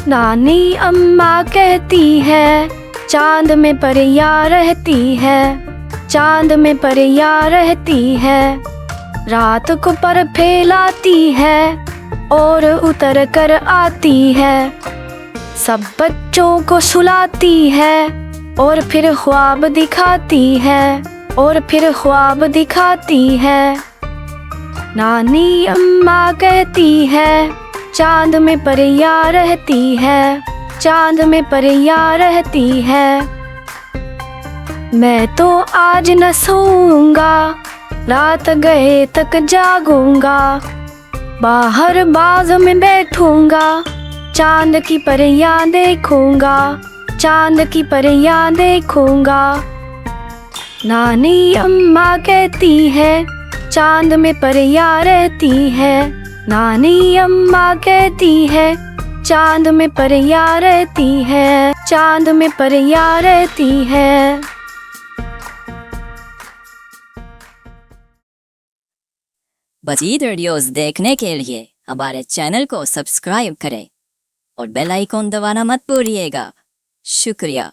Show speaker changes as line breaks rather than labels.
नानी अम्मा कहती है चांद में परियां रहती है, चांद में परियां रहती है। रात को पर फैलाती है और उतर कर आती है। सब बच्चों को सुलाती है और फिर ख्वाब दिखाती है, और फिर ख्वाब दिखाती है। नानी अम्मा कहती है चांद में परियां रहती है, चांद में परियां रहती है। मैं तो आज न सोऊंगा, रात गए तक जागूंगा। बाहर बाग में बैठूंगा, चांद की परियां देखूंगा, चांद की परियां देखूंगा। नानी अम्मा कहती है चांद में परियां रहती है। नानी अम्मा कहती है चांद में परियां रहती है, चांद में परियां रहती है।
मज़ीद वीडियोस देखने के लिए हमारे चैनल को सब्सक्राइब करें और बेल आइकॉन दबाना मत भूलिएगा। शुक्रिया।